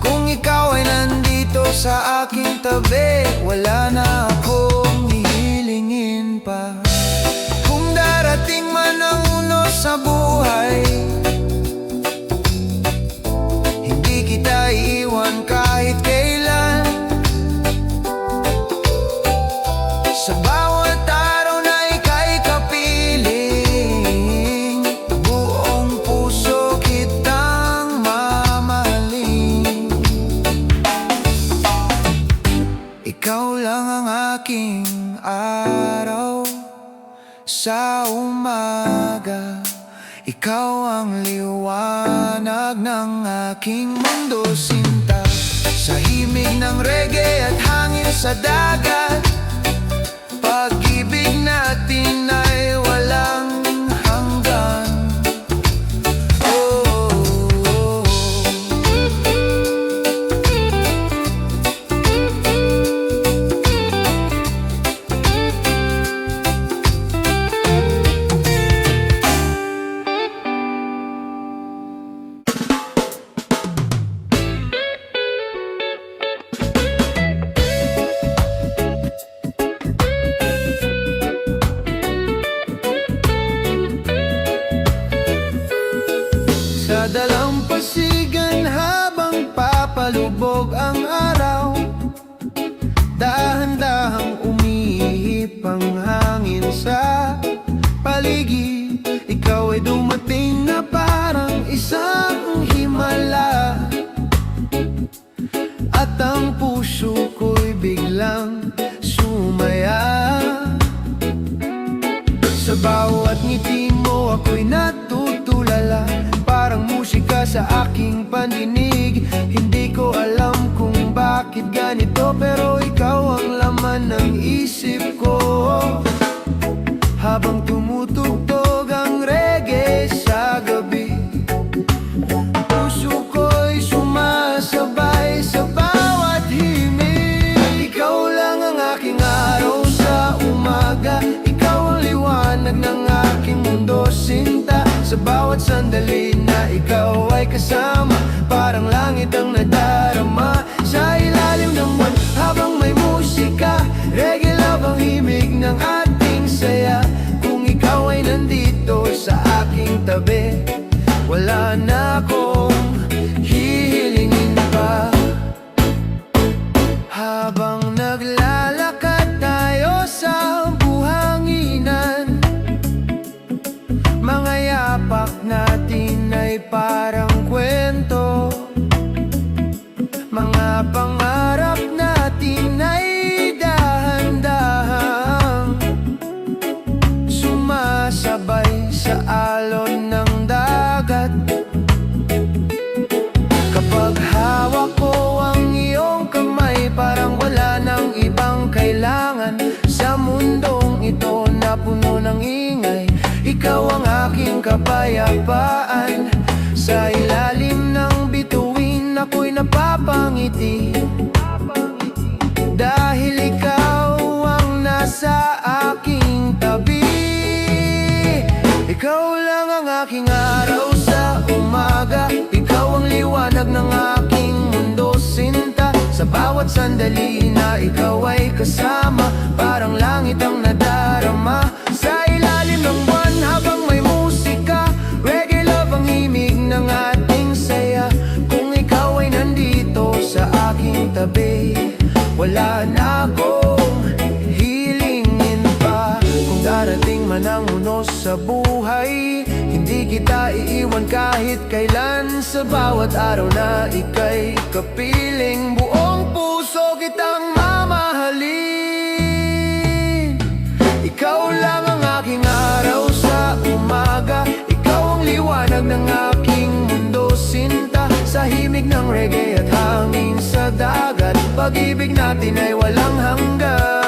Speaker 2: Kung ikaw ay nandito sa aking tabi, wala na akong hihilingin pa. Kung darating man ang unos sa buhay, hindi kita iiwan kahit kailan. Sa bawat araw na ika'y kapiling, buong puso kitang mamahalin. Ikaw lang ang aking araw sa umaga, ikaw ang liwanag ng aking mundo, sinta. Sa himig ng reggae at hangin sa dagat, pag-ibig natin ay walang hanggan. Oh, oh, oh. Sa dalampasigan habang papalubog ang araw, dahan-dahang umihip ang hangin sa paligid. Ikaw ay dumating na parang isang himala, at ang puso ko'y biglang sumaya. Sa bawat ngiti mo ako'y natutulala, parang musika sa aking pandinig. Hindi ko alam kung bakit ganito, pero ikaw ang laman ng isip ko. Habang tumutugtog ang reggae sa gabi, puso ko'y sumasabay sa bawat himig. Ikaw lang ang aking araw sandali na ikaw ay kasama, parang langit ang nadarama. Sa ilalim ng buwan habang may musika, reggae love ang himig ng ating saya. Kung ikaw ay nandito sa aking tabi, wala na akong hihilingin pa. Habang naglalakad tayo sa buhanginan, mga yapak natin ay parang kwento. Mga pangarap natin ay dahan-dahang sumasabay sa alon ng dagat. Kapag hawak ko ang iyong kamay, parang wala nang ibang kailangan sa mundong ito na puno ng ingay. Ikaw ang aking kapayapaan. Sa ilalim ng bituin ako'y napapangiti, dahil ikaw ang nasa aking tabi. Ikaw lang ang aking araw sa umaga, ikaw ang liwanag ng aking mundo, sinta. Sa bawat sandali na ikaw ay kasama, parang langit ang nadarama. Sa ilalim ng buwan habang may musika, reggae love ang himig ng ating saya. Kung ikaw ay nandito sa aking tabi, wala na akong hilingin pa. Kung darating man ang unos sa buhay, hindi kita iiwan kahit kailan. Sa bawat araw na ika'y kapiling, buong puso kitang mamahalin. Ikaw lang ang aking araw sa umaga, ikaw ang liwanag ng aking mundo, sinta. Sa himig ng reggae at hangin sa dagat, pag-ibig natin ay walang hanggan.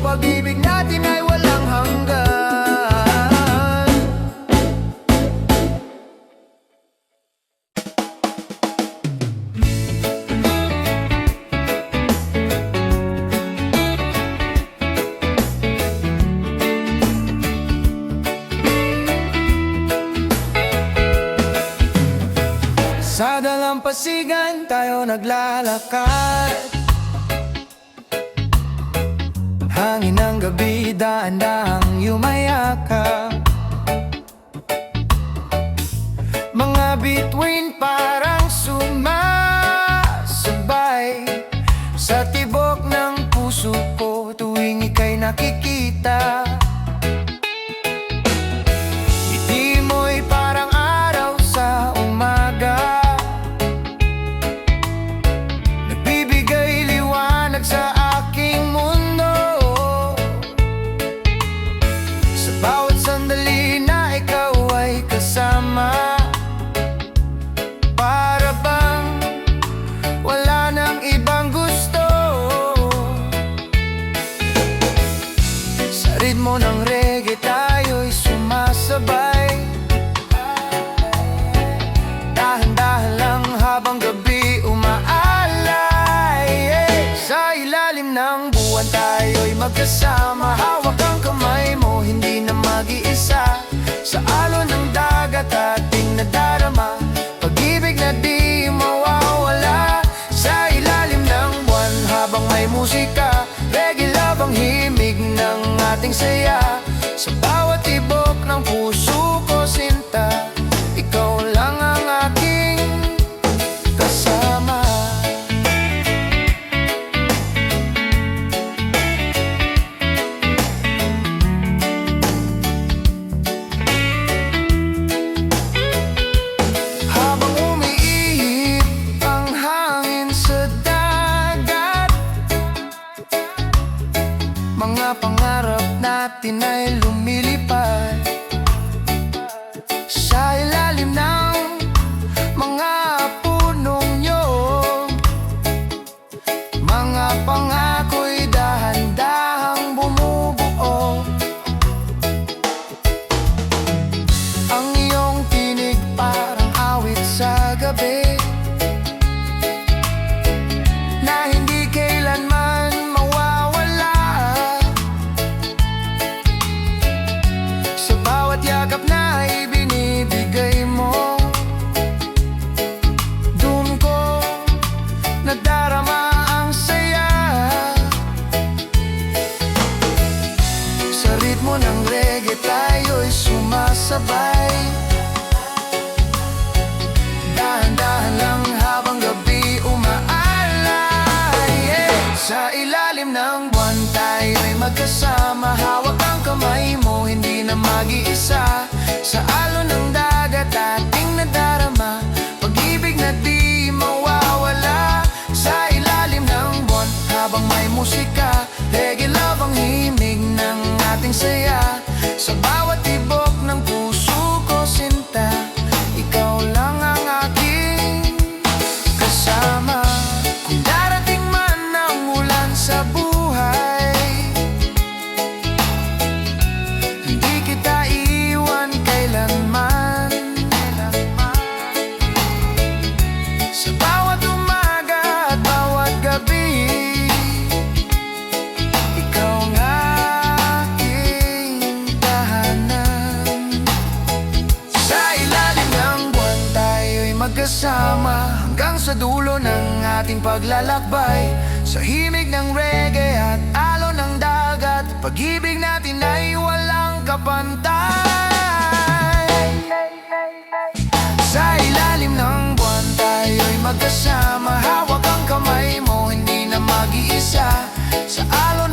Speaker 2: Pag-ibig natin ay walang hanggan. Sa dalampasigan tayo naglalakad, hangin ng gabi dahan-dahang yumayakap. Mga bituin parang sumasabay sa tibok ng puso ko tuwing ika'y nakikita. Ngiti mo'y parang araw sa umaga, nagbibigay liwanag sa aking mundo. Sa bawat sandali na ikaw ay kasama, para bang wala nang ibang gusto. Sa ritmo ng reggae tayo'y sumasabay, dahan-dahan lang habang gabi umaalay. Sa ilalim ng buwan tayo'y magkasama, hawak ang kamay mo, hindi na mag-iisa. Sa alon ng dagat ating nadarama, pag-ibig na di mawawala. Sa ilalim ng buwan habang may musika, reggae love ang himig ng ating saya. Sa bawat tibok ng puso ko, sinta, ikaw lang ang aking kasama. Habang umiihip ang hangin sa dagat, mga pangarap natin ay lumilipad. Sa ilalim ng mga punong nyog, mga pangako'y dahan-dahang bumubuo. Ang iyong tinig parang awit sa gabi, sabay. Dahan-dahan lang habang gabi umaalay, Sa ilalim ng buwan tayo'y magkasama. Hawak ang kamay mo, hindi na mag-iisa. Sa alon ng dagat ating nadarama, pag-ibig na di mawawala. Sa ilalim ng buwan habang may musika, reggae love ang himig ng ating saya. Sa bawat tibok ng puso ko sinta, ikaw lang ang aking kasama. Kung darating man ang ulan sa buhay, hindi kita iwan kailanman. Sa bawat umaga at bawat gabi, ikaw ang aking tahanan. Sa ilalim ng buwan tayo'y magkasama hanggang sa dulo ng ating paglalakbay. Sa himig ng reggae at alon ng dagat, pag-ibig natin ay walang kapantay. Sa ilalim ng buwan tayo'y magkasama. Hawak ang kamay mo, hindi na mag-iisa. Sa alon